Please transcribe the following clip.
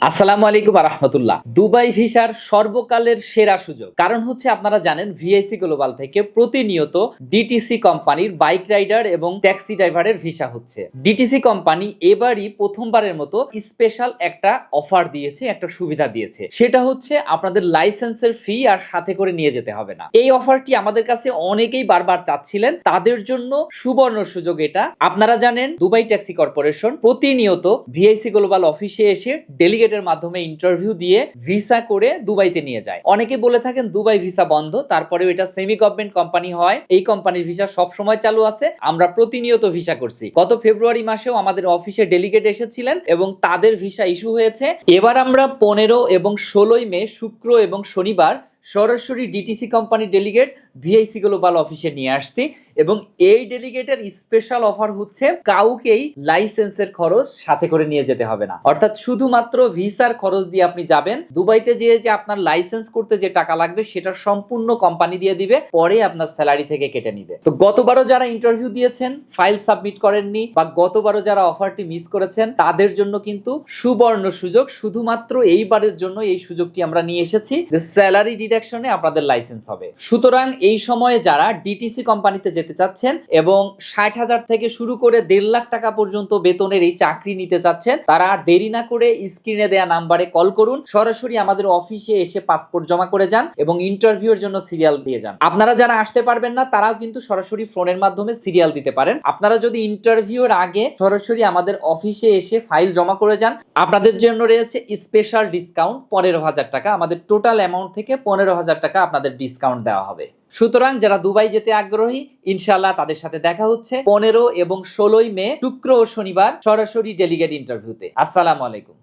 আসসালামু আলাইকুম রাহমাতুল্লাহ। দুবাই ভিসার সর্বকালের সেরা সুযোগ। কারণ হচ্ছে আপনারা জানেন ভিআইসি গ্লোবাল থেকে প্রতিনিয়ত ডিটিসি কোম্পানির বাইক রাইডার এবং ট্যাক্সি ড্রাইভারের ভিসা হচ্ছে। ডিটিসি কোম্পানি এবারই প্রথমবারের মতো স্পেশাল একটা অফার দিয়েছে, একটা সুবিধা দিয়েছে। সেটা হচ্ছে আপনাদের লাইসেন্সের ফি আর সাথে করে নিয়ে যেতে হবে না। এই অফারটি আমাদের কাছে অনেকেই বারবার চাচ্ছিলেন, তাদের জন্য সুবর্ণ সুযোগ এটা। আপনারা জানেন দুবাই ট্যাক্সি কর্পোরেশন প্রতিনিয়ত ভিআইসি গ্লোবাল অফিসে এসে ডেলিগেটের মাধ্যমে ইন্টারভিউ দিয়ে ভিসা করে দুবাইতে নিয়ে যায়। অনেকে বলে থাকেন দুবাই ভিসা বন্ধ, তারপরেও এটা সেমি গভর্নমেন্ট কোম্পানি হয়, এই কোম্পানির ভিসা সব সময় চালু আছে। আমরা প্রতিনিয়ত ভিসা করছি। গত ফেব্রুয়ারি মাসেও আমাদের অফিসে ডেলিগেট এসেছিলেন এবং তাদের ভিসা ইস্যু হয়েছে। এবার আমরা 15 এবং 16 মে শুক্র এবং শনিবার সরাসরি ডিটিসি কোম্পানির ডেলিগেট ভিআইসি গ্লোবাল অফিসে নিয়ে আসছি এবং এই ডেলিগেটের স্পেশাল অফার হচ্ছে কাউকেই লাইসেন্সের খরচ সাথে করে নিয়ে যেতে হবে না। অর্থাৎ শুধুমাত্র ভিসার খরচ দিয়ে আপনি যাবেন, দুবাইতে যে আপনার লাইসেন্স করতে যে টাকা লাগবে সেটা সম্পূর্ণ কোম্পানি দিয়ে দিবে, পরে আপনার স্যালারি থেকে কেটে নিবে। তো গতবারও যারা ইন্টারভিউ দিয়েছেন, ফাইল সাবমিট করেননি বা গতবারও যারা অফারটি মিস করেছেন, তাদের জন্য কিন্তু সুবর্ণ সুযোগ। শুধুমাত্র এইবারের জন্য এই সুযোগটি আমরা নিয়ে এসেছি যে স্যালারি ডিডাকশনে আপনাদের লাইসেন্স হবে। সুতরাং এই সময়ে যারা ডিটিসি কোম্পানিতে যেতে চাচ্ছেন এবং 60,000 থেকে শুরু করে 1.5 লাখ টাকা পর্যন্ত বেতনের এই চাকরি নিতে চাচ্ছেন, তারা দেরি না করে স্ক্রিনে দেয়া নাম্বারে কল করুন, সরাসরি আমাদের অফিসে এসে পাসপোর্ট জমা করে যান এবং ইন্টারভিউর জন্য সিরিয়াল দিয়ে যান। আপনারা যারা আসতে পারবেন না তারাও কিন্তু সরাসরি ফোনের মাধ্যমে সিরিয়াল দিতে পারেন। আপনারা যদি ইন্টারভিউর আগে সরাসরি আমাদের অফিসে এসে ফাইল জমা করে যান, আপনাদের জন্য রয়েছে স্পেশাল ডিসকাউন্ট 15,000 টাকা। আমাদের টোটাল অ্যামাউন্ট থেকে 15,000 টাকা আপনাদের ডিসকাউন্ট দেওয়া হবে। সুতরাং যারা দুবাই যেতে আগ্রহী, ইনশাআল্লাহ তাদের সাথে দেখা হচ্ছে 15 এবং 16 মে শুক্র ও শনিবার সরাসরি ডেলিগেট ইন্টারভিউতে। আসসালামু আলাইকুম।